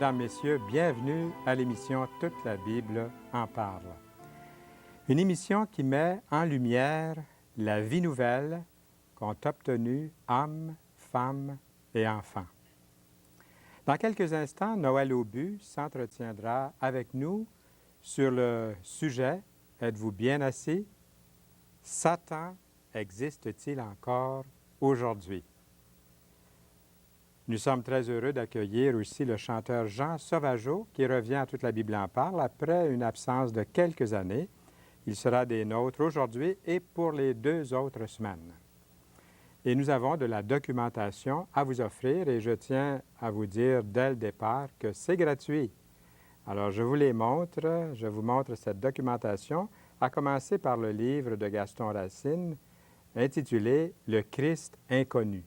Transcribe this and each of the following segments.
Mesdames, Messieurs, bienvenue à l'émission Toute la Bible en parle. Une émission qui met en lumière la vie nouvelle qu'ont obtenue hommes, femmes et enfants. Dans quelques instants, Noël Aubu s'entretiendra avec nous sur le sujet « Êtes-vous bien assis? Satan existe-t-il encore aujourd'hui? » Nous sommes très heureux d'accueillir aussi le chanteur Jean Sauvageau qui revient à Toute la Bible en parle après une absence de quelques années. Il sera des nôtres aujourd'hui et pour les 2 autres semaines. Et nous avons de la documentation à vous offrir et je tiens à vous dire dès le départ que c'est gratuit. Alors je vous montre cette documentation, à commencer par le livre de Gaston Racine intitulé « Le Christ inconnu ».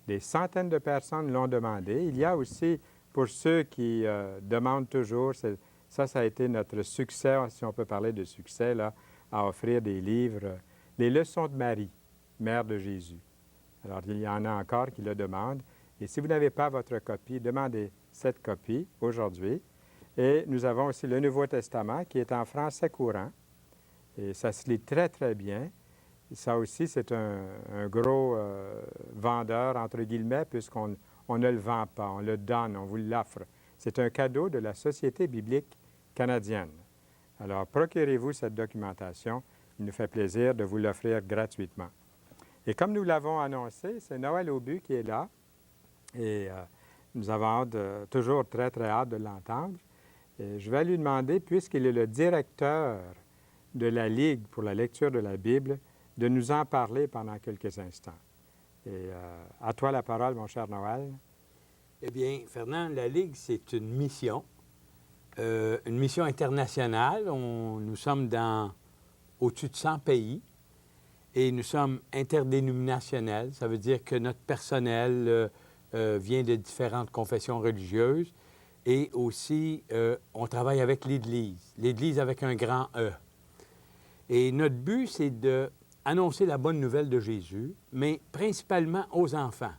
Des centaines de personnes l'ont demandé. Il y a aussi, pour ceux qui demandent toujours, ça a été notre succès, si on peut parler de succès, là, à offrir des livres, les leçons de Marie, mère de Jésus. Alors, il y en a encore qui le demandent. Et si vous n'avez pas votre copie, demandez cette copie aujourd'hui. Et nous avons aussi le Nouveau Testament qui est en français courant. Et ça se lit très, très bien. Ça aussi, c'est un gros vendeur, entre guillemets, puisqu'on ne le vend pas, on le donne, on vous l'offre. C'est un cadeau de la Société biblique canadienne. Alors, procurez-vous cette documentation. Il nous fait plaisir de vous l'offrir gratuitement. Et comme nous l'avons annoncé, c'est Noël Aubu qui est là. Et nous avons toujours très, très hâte de l'entendre. Et je vais lui demander, puisqu'il est le directeur de la Ligue pour la lecture de la Bible, de nous en parler pendant quelques instants. Et à toi la parole, mon cher Noël. Eh bien, Fernand, la Ligue, c'est une mission internationale. Nous sommes dans au-dessus de 100 pays et nous sommes interdénominationnels. Ça veut dire que notre personnel vient de différentes confessions religieuses et aussi, on travaille avec l'Église, l'Église avec un grand E. Et notre but, c'est de annoncer la bonne nouvelle de Jésus, mais principalement aux enfants.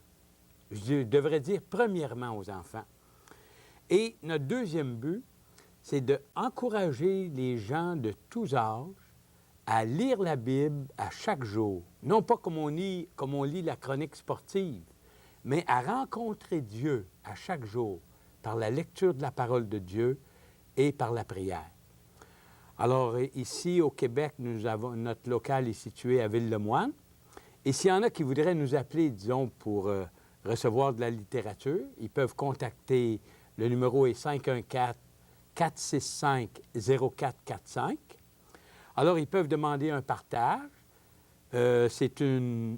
Je devrais dire premièrement aux enfants. Et notre deuxième but, c'est d'encourager les gens de tous âges à lire la Bible à chaque jour. Non pas comme on lit la chronique sportive, mais à rencontrer Dieu à chaque jour par la lecture de la parole de Dieu et par la prière. Alors, ici, au Québec, notre local est situé à Ville-le-Moine. Et s'il y en a qui voudraient nous appeler, disons, pour recevoir de la littérature, ils peuvent contacter, le numéro est 514-465-0445. Alors, ils peuvent demander un partage. C'est un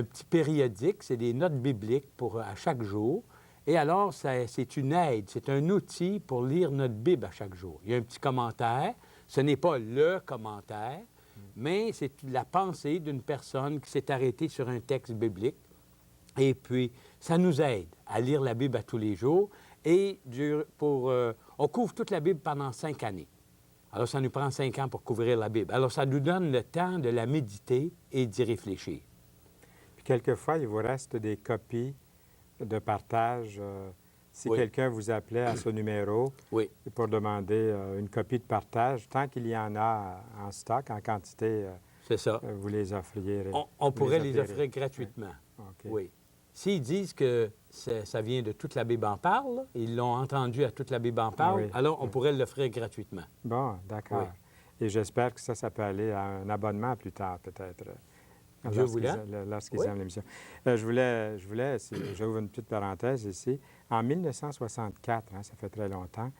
petit périodique, c'est des notes bibliques à chaque jour. Et alors, c'est une aide, c'est un outil pour lire notre Bible à chaque jour. Il y a un petit commentaire. Ce n'est pas le commentaire, mais c'est la pensée d'une personne qui s'est arrêtée sur un texte biblique. Et puis, ça nous aide à lire la Bible à tous les jours. Et on couvre toute la Bible pendant 5 années. Alors, ça nous prend 5 ans pour couvrir la Bible. Alors, ça nous donne le temps de la méditer et d'y réfléchir. Puis, quelquefois, il vous reste des copies de partage. Si quelqu'un vous appelait à ce numéro pour demander une copie de partage, tant qu'il y en a en stock, en quantité, vous les offriez. On pourrait les offrir gratuitement. Okay. Oui. S'ils disent que ça vient de Toute la Bible en parle, ils l'ont entendu à Toute la Bible en parle, alors on pourrait l'offrir gratuitement. Bon, d'accord. Et j'espère que ça peut aller à un abonnement plus tard, peut-être. Lorsqu'ils aiment l'émission. Je voulais, j'ouvre une petite parenthèse ici. En 1964, ça fait très longtemps,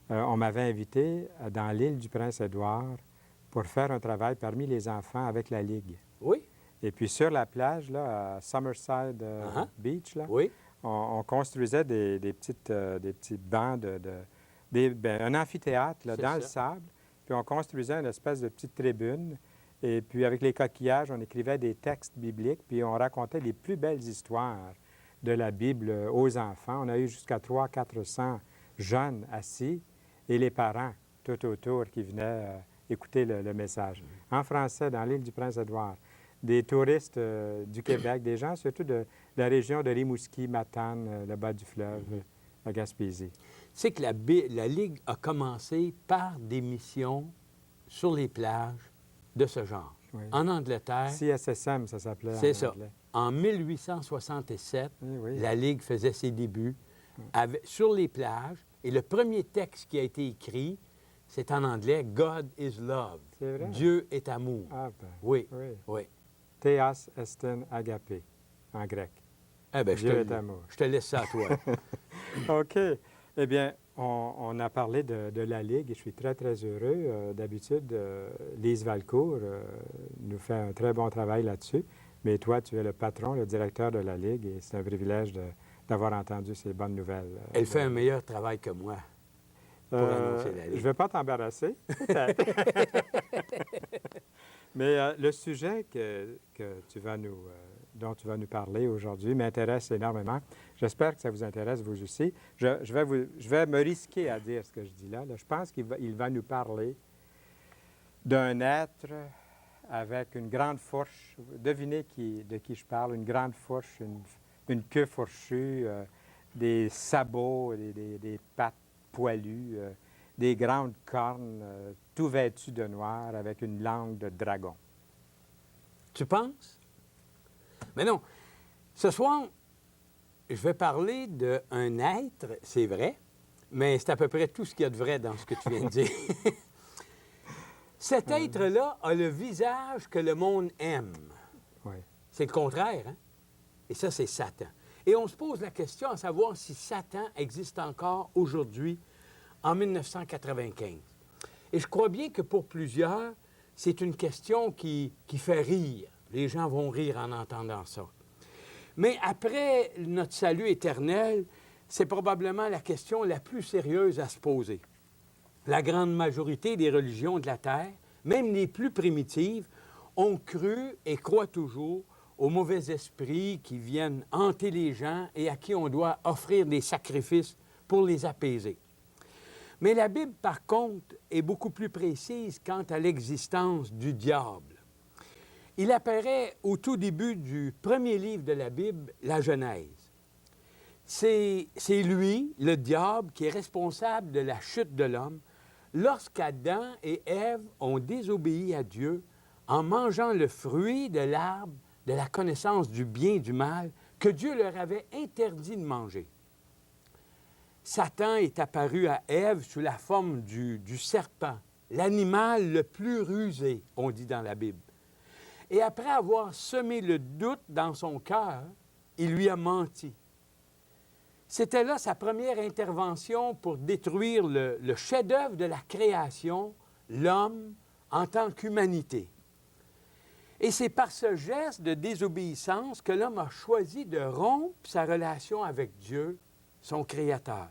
on m'avait invité dans l'île du Prince-Édouard pour faire un travail parmi les enfants avec la Ligue. Oui. Et puis sur la plage, là, à Summerside Beach, là, on construisait des petits bancs, un amphithéâtre là, dans le sable, puis on construisait une espèce de petite tribune. Et puis, avec les coquillages, on écrivait des textes bibliques, puis on racontait les plus belles histoires de la Bible aux enfants. On a eu jusqu'à 300-400 jeunes assis et les parents tout autour qui venaient écouter le message. En français, dans l'île du Prince-Édouard. Des touristes du Québec, des gens surtout de la région de Rimouski, Matane, le bas du fleuve, la Gaspésie. c'est que la Ligue a commencé par des missions sur les plages de ce genre. Oui. En Angleterre, CSSM, ça s'appelait c'est en ça. anglais. En 1867, Oui, oui. la Ligue faisait ses débuts sur les plages. Et le premier texte qui a été écrit, c'est en anglais, « God is love ». C'est vrai? Dieu est amour. Ah ben, Oui, oui. oui. Théas estin agapé, en grec. Eh bien, Dieu est amour. je te laisse ça à toi. OK. Eh bien, on a parlé de la Ligue et je suis très, très heureux. D'habitude, Lise Valcourt nous fait un très bon travail là-dessus. Mais toi, tu es le patron, le directeur de la Ligue et c'est un privilège d'avoir entendu ces bonnes nouvelles. Elle fait un meilleur travail que moi pour annoncer la Ligue. Je ne vais pas t'embarrasser, peut-être. Mais le sujet dont tu vas nous parler aujourd'hui m'intéresse énormément. J'espère que ça vous intéresse, vous aussi. Je vais me risquer à dire ce que je dis là. Je pense qu'il va nous parler d'un être avec une grande fourche. Devinez de qui je parle. Une grande fourche, une queue fourchue, des sabots, des pattes poilues, des grandes cornes, tout vêtu de noir, avec une langue de dragon. Tu penses? Mais non. Ce soir, je vais parler d'un être, c'est vrai, mais c'est à peu près tout ce qu'il y a de vrai dans ce que tu viens de dire. Cet être-là a le visage que le monde aime. Oui. C'est le contraire, hein? Et ça, c'est Satan. Et on se pose la question à savoir si Satan existe encore aujourd'hui, en 1995. Et je crois bien que pour plusieurs, c'est une question qui fait rire. Les gens vont rire en entendant ça. Mais après notre salut éternel, c'est probablement la question la plus sérieuse à se poser. La grande majorité des religions de la Terre, même les plus primitives, ont cru et croient toujours aux mauvais esprits qui viennent hanter les gens et à qui on doit offrir des sacrifices pour les apaiser. Mais la Bible, par contre, est beaucoup plus précise quant à l'existence du diable. Il apparaît au tout début du premier livre de la Bible, la Genèse. C'est lui, le diable, qui est responsable de la chute de l'homme lorsqu'Adam et Ève ont désobéi à Dieu en mangeant le fruit de l'arbre de la connaissance du bien et du mal que Dieu leur avait interdit de manger. Satan est apparu à Ève sous la forme du serpent, l'animal le plus rusé, on dit dans la Bible. Et après avoir semé le doute dans son cœur, il lui a menti. C'était là sa première intervention pour détruire le chef-d'œuvre de la création, l'homme en tant qu'humanité. Et c'est par ce geste de désobéissance que l'homme a choisi de rompre sa relation avec Dieu, son Créateur.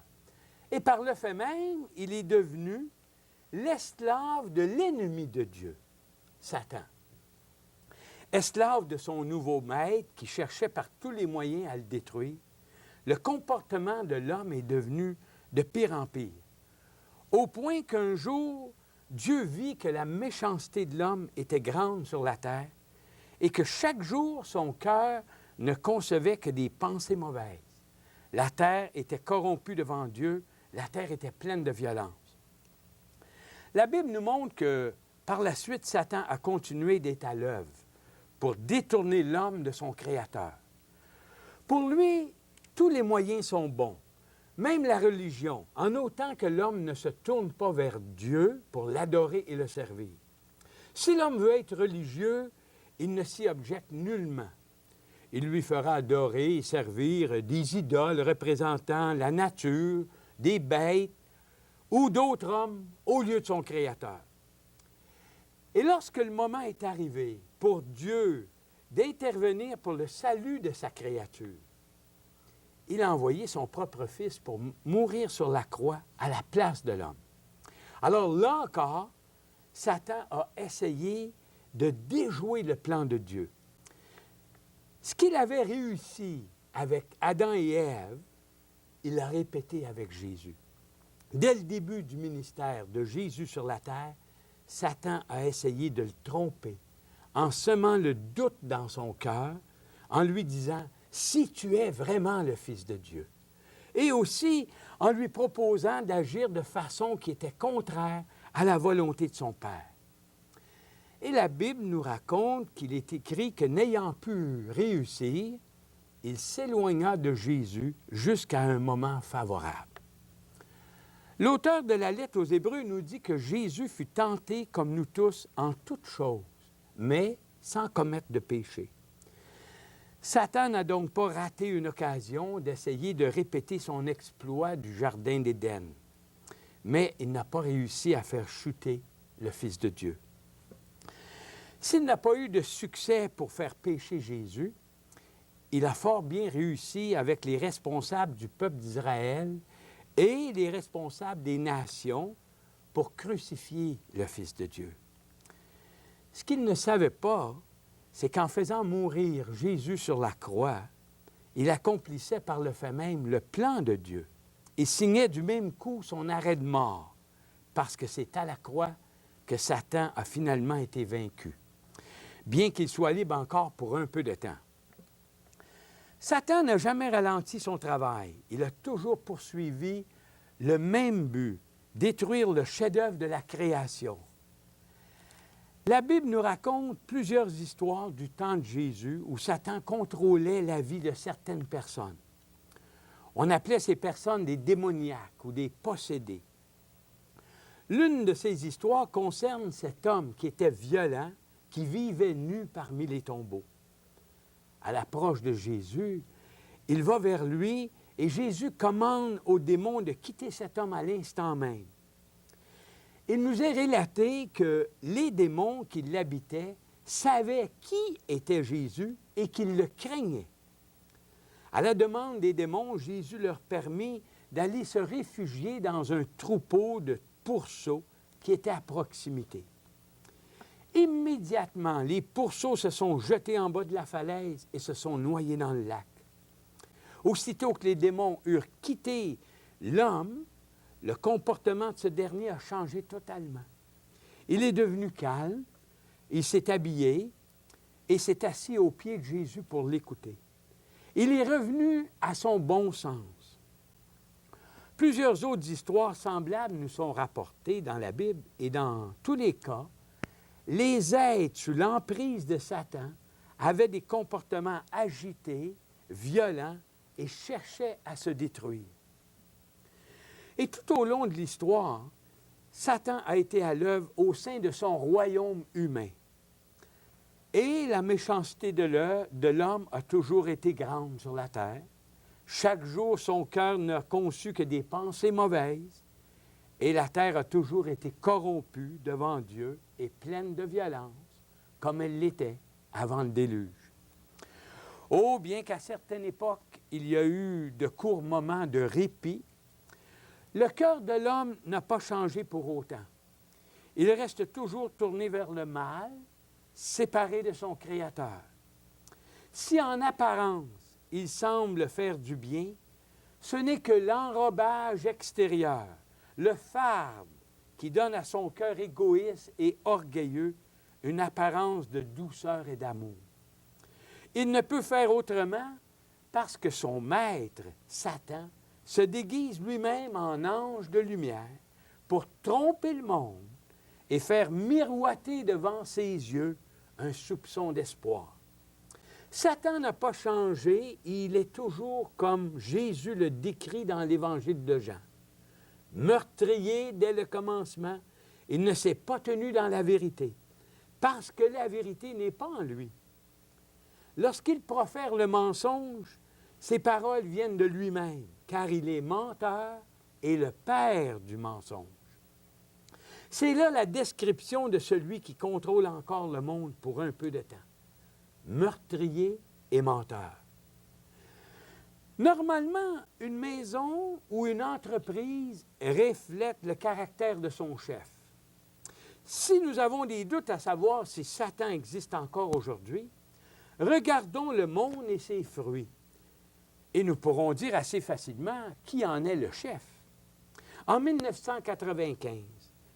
Et par le fait même, il est devenu l'esclave de l'ennemi de Dieu, Satan. Esclave de son nouveau maître qui cherchait par tous les moyens à le détruire, le comportement de l'homme est devenu de pire en pire, au point qu'un jour, Dieu vit que la méchanceté de l'homme était grande sur la terre et que chaque jour, son cœur ne concevait que des pensées mauvaises. La terre était corrompue devant Dieu, la terre était pleine de violence. La Bible nous montre que, par la suite, Satan a continué d'être à l'œuvre pour détourner l'homme de son Créateur. Pour lui, tous les moyens sont bons, même la religion, en autant que l'homme ne se tourne pas vers Dieu pour l'adorer et le servir. Si l'homme veut être religieux, il ne s'y objecte nullement. Il lui fera adorer et servir des idoles représentant la nature, des bêtes ou d'autres hommes au lieu de son Créateur. Et lorsque le moment est arrivé pour Dieu d'intervenir pour le salut de sa créature, il a envoyé son propre Fils pour mourir sur la croix à la place de l'homme. Alors là encore, Satan a essayé de déjouer le plan de Dieu. Ce qu'il avait réussi avec Adam et Ève, il l'a répété avec Jésus. Dès le début du ministère de Jésus sur la terre, Satan a essayé de le tromper en semant le doute dans son cœur, en lui disant « Si tu es vraiment le Fils de Dieu, et aussi en lui proposant d'agir de façon qui était contraire à la volonté de son Père. Et la Bible nous raconte qu'il est écrit que n'ayant pu réussir, il s'éloigna de Jésus jusqu'à un moment favorable. L'auteur de la lettre aux Hébreux nous dit que Jésus fut tenté comme nous tous en toutes choses, mais sans commettre de péché. Satan n'a donc pas raté une occasion d'essayer de répéter son exploit du Jardin d'Éden, mais il n'a pas réussi à faire chuter le Fils de Dieu. S'il n'a pas eu de succès pour faire pécher Jésus, il a fort bien réussi avec les responsables du peuple d'Israël et les responsables des nations pour crucifier le Fils de Dieu. Ce qu'il ne savait pas, c'est qu'en faisant mourir Jésus sur la croix, il accomplissait par le fait même le plan de Dieu et signait du même coup son arrêt de mort, parce que c'est à la croix que Satan a finalement été vaincu, bien qu'il soit libre encore pour un peu de temps. Satan n'a jamais ralenti son travail. Il a toujours poursuivi le même but, détruire le chef-d'œuvre de la création. La Bible nous raconte plusieurs histoires du temps de Jésus où Satan contrôlait la vie de certaines personnes. On appelait ces personnes des démoniaques ou des possédés. L'une de ces histoires concerne cet homme qui était violent, qui vivait nu parmi les tombeaux. À l'approche de Jésus, il va vers lui et Jésus commande aux démons de quitter cet homme à l'instant même. Il nous est relaté que les démons qui l'habitaient savaient qui était Jésus et qu'ils le craignaient. À la demande des démons, Jésus leur permit d'aller se réfugier dans un troupeau de pourceaux qui était à proximité. Immédiatement, les pourceaux se sont jetés en bas de la falaise et se sont noyés dans le lac. Aussitôt que les démons eurent quitté l'homme, le comportement de ce dernier a changé totalement. Il est devenu calme, il s'est habillé et s'est assis aux pieds de Jésus pour l'écouter. Il est revenu à son bon sens. Plusieurs autres histoires semblables nous sont rapportées dans la Bible et dans tous les cas, les êtres sous l'emprise de Satan avaient des comportements agités, violents et cherchaient à se détruire. Et tout au long de l'histoire, Satan a été à l'œuvre au sein de son royaume humain. Et la méchanceté de l'homme a toujours été grande sur la terre. Chaque jour, son cœur n'a conçu que des pensées mauvaises. Et la terre a toujours été corrompue devant Dieu et pleine de violence, comme elle l'était avant le déluge. Oh, bien qu'à certaines époques, il y a eu de courts moments de répit, le cœur de l'homme n'a pas changé pour autant. Il reste toujours tourné vers le mal, séparé de son Créateur. Si en apparence, il semble faire du bien, ce n'est que l'enrobage extérieur, le farde qui donne à son cœur égoïste et orgueilleux une apparence de douceur et d'amour. Il ne peut faire autrement parce que son maître, Satan, se déguise lui-même en ange de lumière pour tromper le monde et faire miroiter devant ses yeux un soupçon d'espoir. Satan n'a pas changé, il est toujours comme Jésus le décrit dans l'Évangile de Jean. Meurtrier dès le commencement, il ne s'est pas tenu dans la vérité, parce que la vérité n'est pas en lui. Lorsqu'il profère le mensonge, ses paroles viennent de lui-même, car il est menteur et le père du mensonge. C'est là la description de celui qui contrôle encore le monde pour un peu de temps. Meurtrier et menteur. Normalement, une maison ou une entreprise reflète le caractère de son chef. Si nous avons des doutes à savoir si Satan existe encore aujourd'hui, regardons le monde et ses fruits. Et nous pourrons dire assez facilement qui en est le chef. En 1995,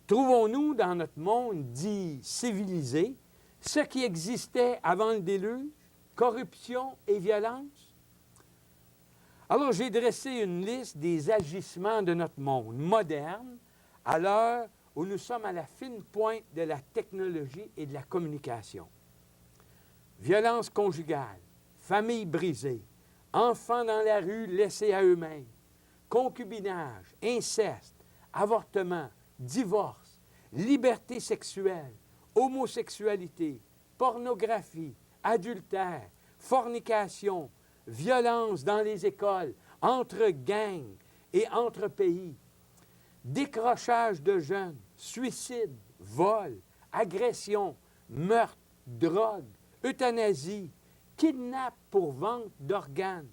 trouvons-nous dans notre monde dit civilisé ce qui existait avant le déluge, corruption et violence? Alors, j'ai dressé une liste des agissements de notre monde moderne à l'heure où nous sommes à la fine pointe de la technologie et de la communication. Violence conjugale, famille brisée, enfants dans la rue laissés à eux-mêmes, concubinage, inceste, avortement, divorce, liberté sexuelle, homosexualité, pornographie, adultère, fornication, violence dans les écoles, entre gangs et entre pays, décrochage de jeunes, suicide, vol, agression, meurtre, drogue, euthanasie, kidnapping pour vente d'organes,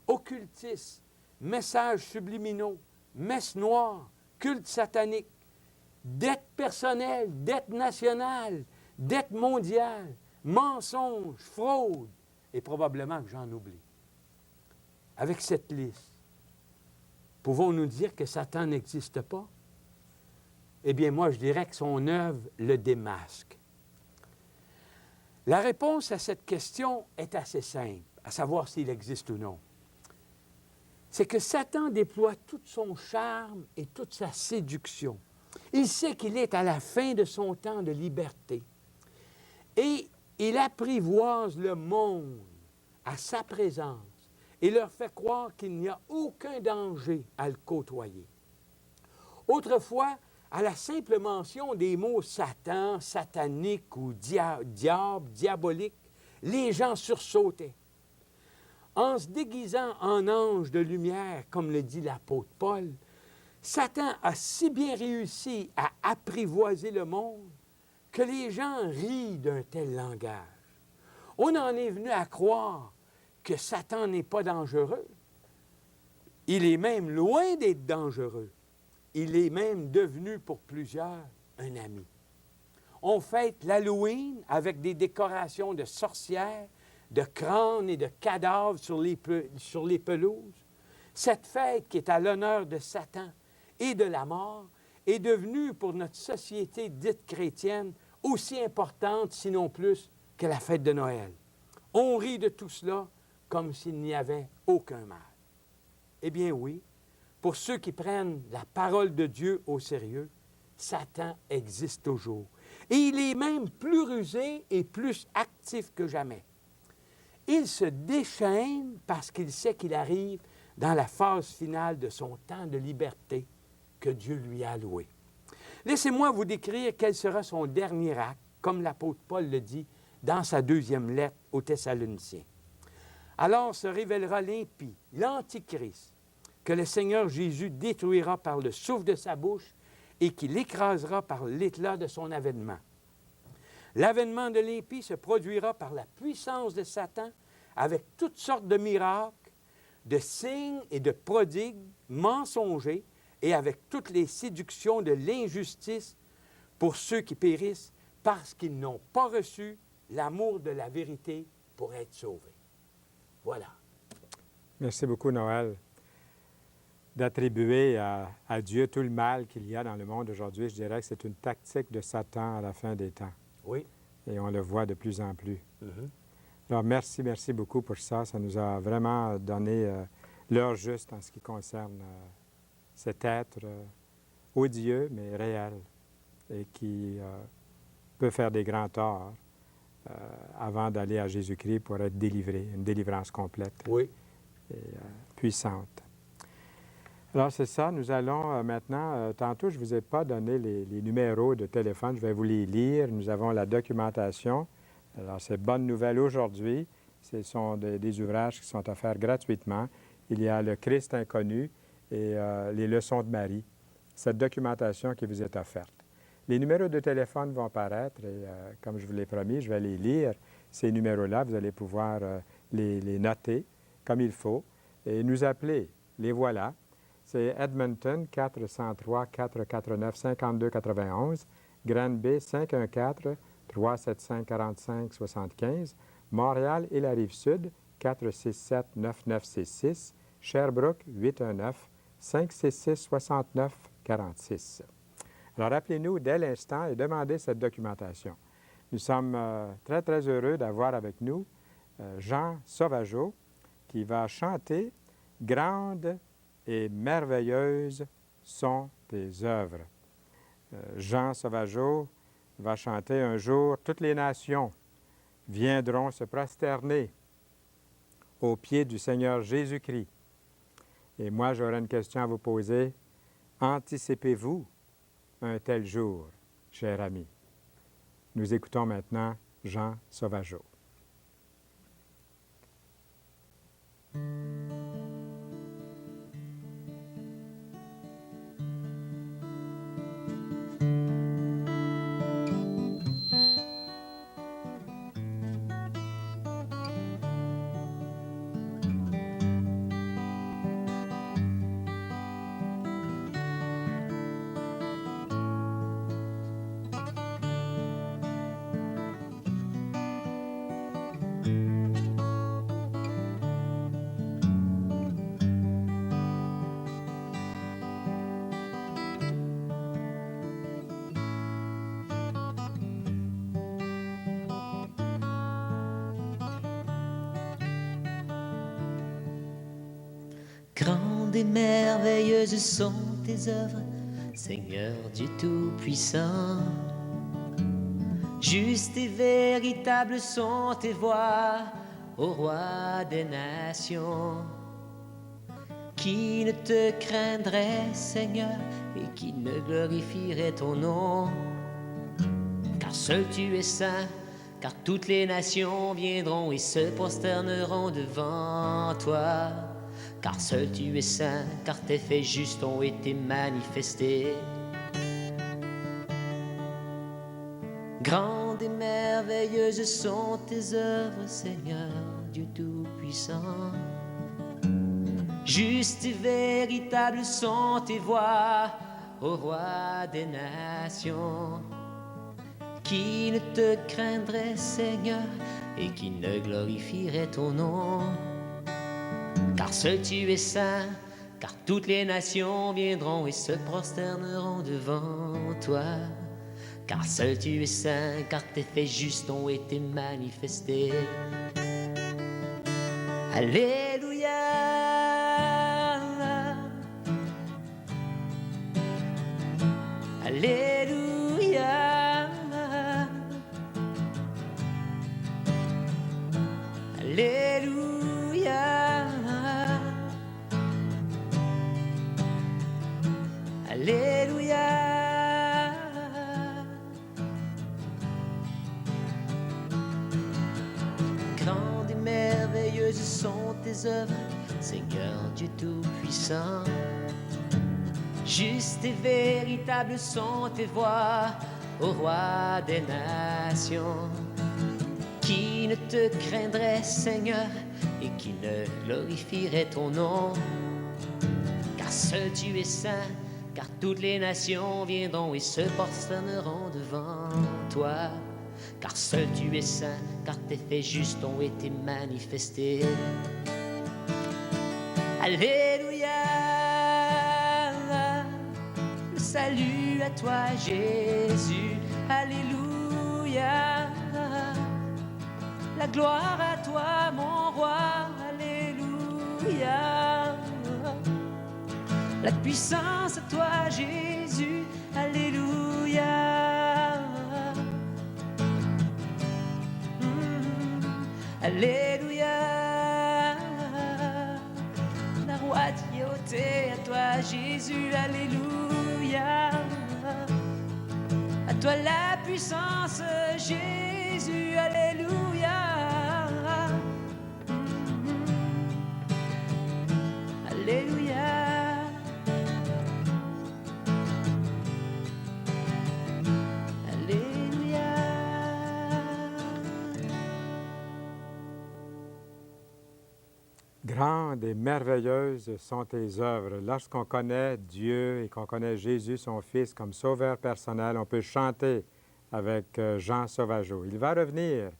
occultisme, messages subliminaux, messes noires, culte satanique, dette personnelle, dette nationale, dette mondiale, mensonges, fraude, et probablement que j'en oublie. Avec cette liste, pouvons-nous dire que Satan n'existe pas? Eh bien, moi, je dirais que son œuvre le démasque. La réponse à cette question est assez simple, à savoir s'il existe ou non. C'est que Satan déploie tout son charme et toute sa séduction. Il sait qu'il est à la fin de son temps de liberté. Et il apprivoise le monde à sa présence et leur fait croire qu'il n'y a aucun danger à le côtoyer. Autrefois, à la simple mention des mots Satan, satanique ou diable, diabolique, les gens sursautaient. En se déguisant en ange de lumière, comme le dit l'apôtre Paul, Satan a si bien réussi à apprivoiser le monde que les gens rient d'un tel langage. On en est venu à croire que Satan n'est pas dangereux. Il est même loin d'être dangereux. Il est même devenu pour plusieurs un ami. On fête l'Halloween avec des décorations de sorcières, de crânes et de cadavres sur les pelouses. Cette fête qui est à l'honneur de Satan et de la mort est devenue pour notre société dite chrétienne aussi importante, sinon plus, que la fête de Noël. On rit de tout cela comme s'il n'y avait aucun mal. Eh bien oui, pour ceux qui prennent la parole de Dieu au sérieux, Satan existe toujours. Et il est même plus rusé et plus actif que jamais. Il se déchaîne parce qu'il sait qu'il arrive dans la phase finale de son temps de liberté que Dieu lui a alloué. Laissez-moi vous décrire quel sera son dernier acte, comme l'apôtre Paul le dit dans sa 2e lettre aux Thessaloniciens. Alors se révélera l'impie, l'Antichrist, que le Seigneur Jésus détruira par le souffle de sa bouche et qu'il écrasera par l'éclat de son avènement. L'avènement de l'impie se produira par la puissance de Satan avec toutes sortes de miracles, de signes et de prodigues mensongers et avec toutes les séductions de l'injustice pour ceux qui périssent parce qu'ils n'ont pas reçu l'amour de la vérité pour être sauvés. Voilà. Merci beaucoup, Noël. D'attribuer à Dieu tout le mal qu'il y a dans le monde aujourd'hui, je dirais que c'est une tactique de Satan à la fin des temps. Oui. Et on le voit de plus en plus. Mm-hmm. Alors, merci beaucoup pour ça. Ça nous a vraiment donné l'heure juste en ce qui concerne cet être odieux, mais réel, et qui peut faire des grands torts avant d'aller à Jésus-Christ pour être délivré, une délivrance complète Oui. et puissante. Alors, c'est ça. Nous allons maintenant, tantôt, je ne vous ai pas donné les numéros de téléphone. Je vais vous les lire. Nous avons la documentation. Alors, c'est bonne nouvelle aujourd'hui. Ce sont des ouvrages qui sont offerts gratuitement. Il y a le Christ inconnu et les leçons de Marie. Cette documentation qui vous est offerte. Les numéros de téléphone vont paraître et, comme je vous l'ai promis, je vais les lire. Ces numéros-là, vous allez pouvoir les noter comme il faut et nous appeler. Les voilà. C'est Edmonton, 403-449-5291, Granby, 514-375-4575, Montréal et la Rive-Sud, 467-9966, Sherbrooke, 819-566-6946. Alors, appelez-nous dès l'instant et demandez cette documentation. Nous sommes très, très heureux d'avoir avec nous Jean Sauvageau qui va chanter Grandes et merveilleuses sont tes œuvres. Jean Sauvageau va chanter un jour, toutes les nations viendront se prosterner aux pieds du Seigneur Jésus-Christ. Et moi, j'aurais une question à vous poser. Anticipez-vous un tel jour, cher ami? Nous écoutons maintenant Jean Sauvageau. Grandes et merveilleuses sont tes œuvres, Seigneur Dieu Tout-Puissant. Justes et véritables sont tes voies, ô Roi des nations. Qui ne te craindrait, Seigneur, et qui ne glorifierait ton nom? Car seul tu es saint, car toutes les nations viendront et se prosterneront devant toi. Car seul tu es saint, car tes faits justes ont été manifestés. Grandes et merveilleuses sont tes œuvres, Seigneur Dieu Tout-Puissant. Justes et véritables sont tes voies, ô Roi des nations. Qui ne te craindrait, Seigneur, et qui ne glorifierait ton nom? Car seul tu es saint, car toutes les nations viendront et se prosterneront devant toi. Car seul tu es saint, car tes faits justes ont été manifestés. Alléluia. Alléluia. Alléluia. Alléluia. Grandes et merveilleuses sont tes œuvres, Seigneur Dieu Tout-Puissant. Justes et véritables sont tes voies, ô Roi des nations. Qui ne te craindrait, Seigneur, et qui ne glorifierait ton nom? Car seul tu es saint, car toutes les nations viendront et se prosterneront devant toi. Car seul tu es saint, car tes faits justes ont été manifestés. Alléluia. Le salut à toi, Jésus. Alléluia. La gloire à toi, mon roi. Alléluia. La puissance à toi, Jésus. Alléluia. Alléluia. La royauté à toi, Jésus. Alléluia. À toi la puissance, Jésus. Alléluia. Alléluia. Alléluia. Grandes et merveilleuses sont tes œuvres. Lorsqu'on connaît Dieu et qu'on connaît Jésus, son Fils, comme sauveur personnel, on peut chanter avec Jean Sauvageau. Il va revenir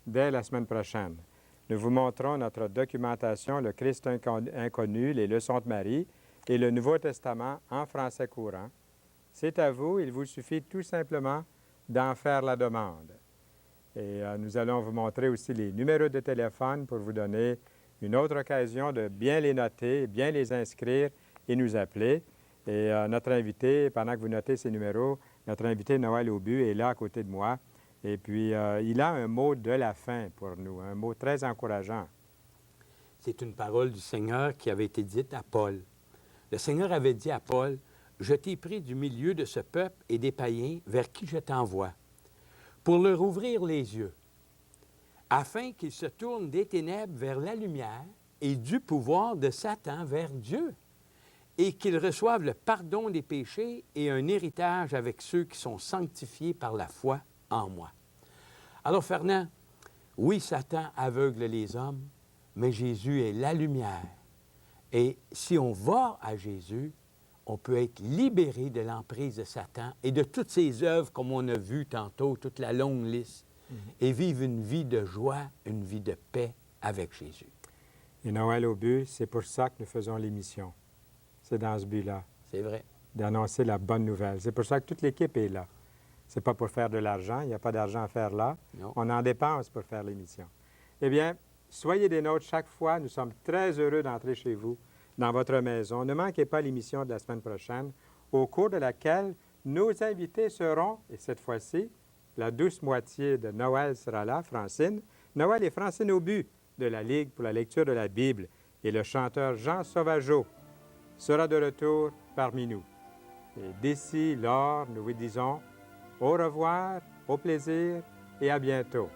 dès la semaine prochaine. Nous vous montrons notre documentation, le Christ inconnu, les leçons de Marie et le Nouveau Testament en français courant. C'est à vous, il vous suffit tout simplement d'en faire la demande. Et nous allons vous montrer aussi les numéros de téléphone pour vous donner une autre occasion de bien les noter, bien les inscrire et nous appeler. Et notre invité, pendant que vous notez ces numéros, notre invité Noël Aubu est là à côté de moi. Et puis, il a un mot de la fin pour nous, un mot très encourageant. C'est une parole du Seigneur qui avait été dite à Paul. Le Seigneur avait dit à Paul, « Je t'ai pris du milieu de ce peuple et des païens vers qui je t'envoie, pour leur ouvrir les yeux, afin qu'ils se tournent des ténèbres vers la lumière et du pouvoir de Satan vers Dieu, et qu'ils reçoivent le pardon des péchés et un héritage avec ceux qui sont sanctifiés par la foi en moi. » Alors, Fernand, oui, Satan aveugle les hommes, mais Jésus est la lumière. Et si on va à Jésus, on peut être libéré de l'emprise de Satan et de toutes ses œuvres, comme on a vu tantôt, toute la longue liste, et vivre une vie de joie, une vie de paix avec Jésus. Et Noël Aubu, c'est pour ça que nous faisons l'émission. C'est dans ce but-là, C'est vrai. d'annoncer la bonne nouvelle. C'est pour ça que toute l'équipe est là. C'est pas pour faire de l'argent, il n'y a pas d'argent à faire là. Non. On en dépense pour faire l'émission. Eh bien, soyez des nôtres chaque fois. Nous sommes très heureux d'entrer chez vous, dans votre maison. Ne manquez pas l'émission de la semaine prochaine, au cours de laquelle nos invités seront, et cette fois-ci, la douce moitié de Noël sera là, Francine. Noël et Francine Aubu de la Ligue pour la lecture de la Bible. Et le chanteur Jean Sauvageau sera de retour parmi nous. Et d'ici lors, nous vous disons au revoir, au plaisir et à bientôt.